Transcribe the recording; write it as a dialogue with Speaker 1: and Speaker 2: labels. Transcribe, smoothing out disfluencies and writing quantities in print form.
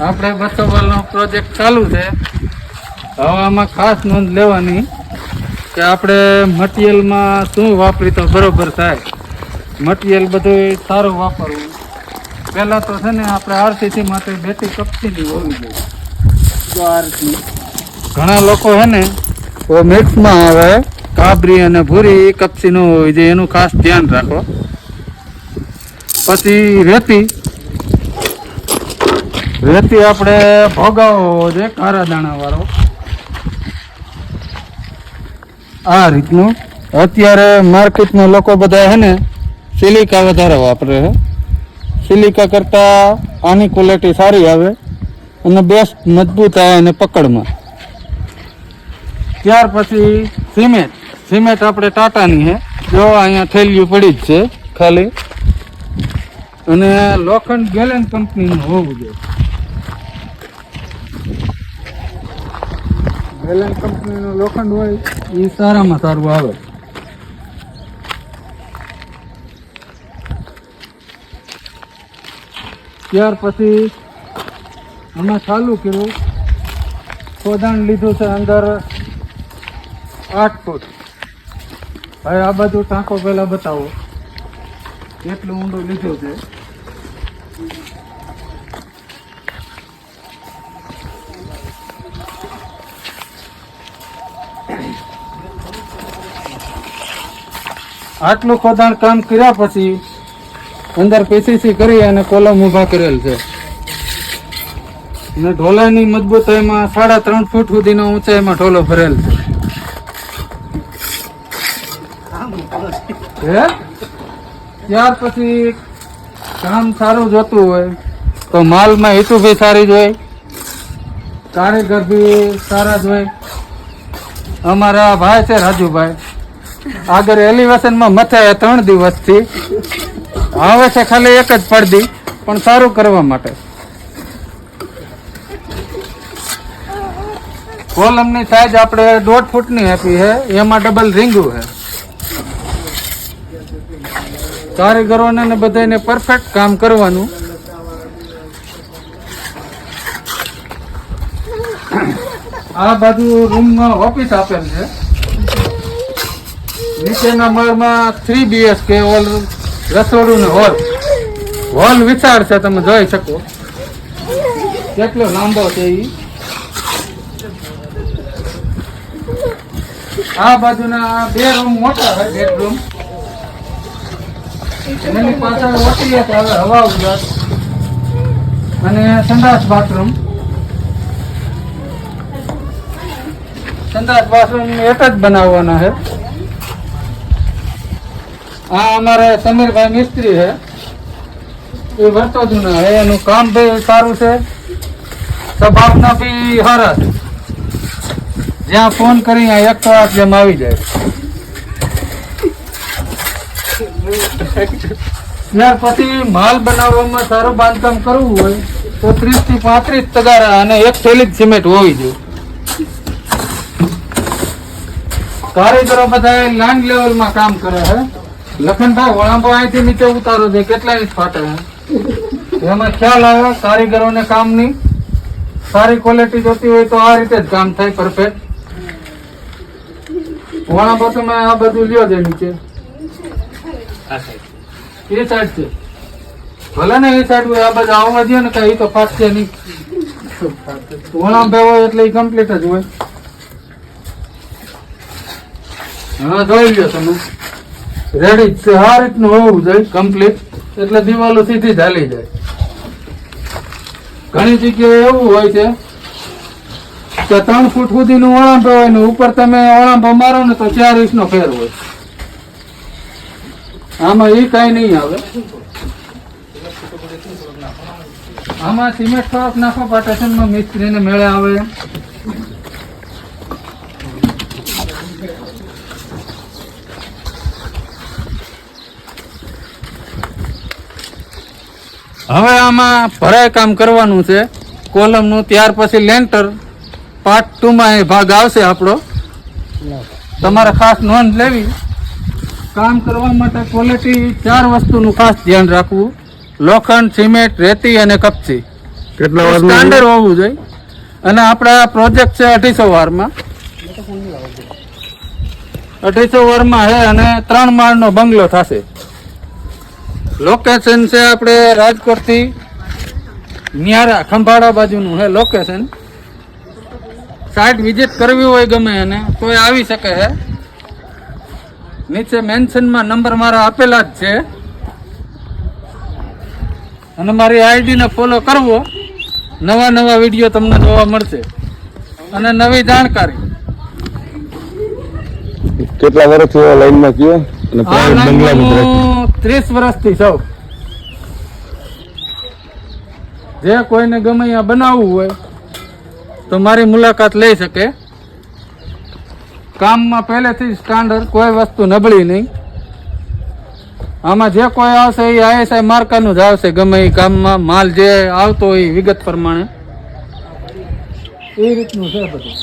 Speaker 1: આપણે 200 નો પ્રોજેક્ટ ચાલુ છે. હવે આમાં ખાસ નોંધ લેવાની કે આપણે મટીરિયલમાં શું વાપરી તો બરોબર થાય. મટીરિયલ બધું સારું વાપરવું. પહેલાં તો છે ને આપણે આરસીસી માટે બેટી કપસીની હોવી જોઈએ. જો આ રીતની ઘણા લોકો છે ને તો મિક્સમાં આવે કાબરી અને ભૂરી કપસી ન હોવી જોઈએ, એનું ખાસ ધ્યાન રાખો. પછી રેતી આપણે ભોગાવો હોવો જોઈએ, કાળા દાણા વાળો. આ રીતનું અત્યારે માર્કેટમાં લોકો બધા છે ને સિલિકા વધારે વાપરે છે. સિલિકા કરતાં આની ક્વોલિટી સારી આવે અને બેસ્ટ મજબૂત આવે અને પકડમાં. ત્યાર પછી સિમેન્ટ આપણે ટાટાની છે. જો અહીંયા થેલીયું પડી જ છે ખાલી. અને લોખંડ ગેલેન કંપનીનું હોવું જોઈએ. ગેલેન કંપનીનું લોખંડ હોય એ સારામાં સારું આવે. ત્યાર પછી અમે ચાલુ કર્યું, ખોદાણ લીધું છે અંદર 8 ફૂટ. હવે આ બાજુ ટાંકો પહેલા બતાવો કેટલું ઊંડું લીધું છે. આટલું ખોદાણ કામ કર્યા પછી અંદર પીસીસી કરી અને કોલમ ઊભા કરેલ છે. અને ઢોલાની મજબૂતાઈમાં 3.5 ફૂટ સુધીનો ઊંચાઈમાં ઢોલો ભરેલ છે. ત્યાર પછી કામ સારું જોતું હોય તો માલમાં હીટું બી સારી જ હોય, કારીગર બી સારા જ હોય. અમારા ભાઈ છે રાજુભાઈ, આગળ એલિવેશનમાં મથે 3 દિવસથી આવે છે ખાલી એક જ પડદી, પણ સારું કરવા માટે. કોલમની સાઈઝ આપણે 1.5 ફૂટની આપી છે, એમાં ડબલ રીંગું છે. કારીગરોને ને બધાને પરફેક્ટ કામ કરવાનું. આ બાજુ રૂમમાં ઓફિસ આપેલ છે. નીચેના માળમાં 3 BHK રસોડું ને હોલ વિશાળ છે, તમે જોઈ શકો કેટલો લાંબો છે. આ બાજુના 2 રૂમ મોટા છે, બેડરૂમ. એની પાછળ ઓટી છે, હવા ઉજાસ અને સંડાસ બાથરૂમ એક જ બનાવવાના છે. આ અમારે સમીરભાઈ મિસ્ત્રી છે, એ વર્ષો જૂના છે. એનું કામ બી સારું છે, સ્વભાવના બી સારા છે. જ્યાં ફોન કરી 1 કલાક જેમ આવી જાય. ત્યાર પછી માલ બનાવવામાં સારું બાંધકામ કરવું હોય તો 30 થી 35 તગારા અને 1 થેલી સિમેન્ટ હોવી જોઈએ. કારીગરો બધા લેન્ડ લેવલમાં કામ કરે છે. લખનભાઈ વળાંબો અહીંથી નીચે ઉતારો છે, કેટલા ઇંચ ફાટે છે એમાં ખ્યાલ આવે. કારીગરોને કામની સારી ક્વોલિટી જોતી હોય તો આ રીતે જ કામ થાય પરફેક્ટ. વળાંબો તમે આ બધું લ્યો છે નીચે, એ સાઈડ છે ભલે ને, એ સાઈડ હોય. આ બધું આવવા દે ને કઈ તો ફાટશે નહીં. વળાંબે હોય એટલે એ કમ્પ્લીટ જ હોય. હવે જોઈ લ્યો તમે, રેડી છે. આ રીતનું હોવું જોઈએ કમ્પ્લીટ, એટલે દિવાલો સીધી જ હાલી જાય. ઘણી જગ્યાએ એવું હોય છે કે 3 ફૂટ સુધીનું વળાંબો હોય ને ઉપર તમે વળાંબો મારો ને તો 4 ઇંચનો ફેર હોય. આમાં એ કઈ નહીં આવે. આમાં સિમેન્ટ થોડોક નાખો પાર્ટીશનમાં મિસ્ત્રીને મેળે આવે. હવે આમાં ભરાય કામ કરવાનું છે કોલમનું. ત્યાર પછી લેન્ટર પાર્ટ 2 માં એ ભાગ આવશે આપણો. તમારે ખાસ નોંધ લેવી, કામ કરવા માટે ક્વોલિટી 4 વસ્તુનું ખાસ ધ્યાન રાખવું: લોખંડ, સિમેન્ટ, રેતી અને કપચી.
Speaker 2: કેટલા વારમાં
Speaker 1: સ્ટાન્ડર્ડ હોવું જોઈએ. અને આપણા પ્રોજેક્ટ છે 2800 વારમાં. 2800 વારમાં છે અને 3 માળનો બંગલો થશે. લોકેશન છે આપણે રાજકોટથી ન્યારા ખંભાળા બાજુનું છે લોકેશન. સાઇટ વિઝિટ કરવી હોય ગમે એને તો એ આવી શકે છે. નીચે મેન્શનમાં નંબર મારા આપેલા જ છે. અને મારી આઈડીને ફોલો કરવો, નવા વિડીયો તમને જોવા મળશે અને નવી જાણકારી.
Speaker 2: કેટલા વર્ષથી લાઈનમાં કયો અને
Speaker 1: આ
Speaker 2: પ્રાઇવેટ
Speaker 1: લાઈનમાં
Speaker 2: બંગલામાં
Speaker 1: હું 30 વર્ષથી છું. જે કોઈને ગમે અહીંયા બનાવવું હોય તો મારી મુલાકાત લઈ શકે. કામમાં પહેલેથી સ્ટાન્ડર્ડ, કોઈ વસ્તુ નબળી નહીં. આમાં જે કોઈ આવશે એ ISI માર્કાનું જ આવશે. ગમે એ કામમાં માલ જે આવતો હોય વિગત પ્રમાણે એ રીતનું છે બધું.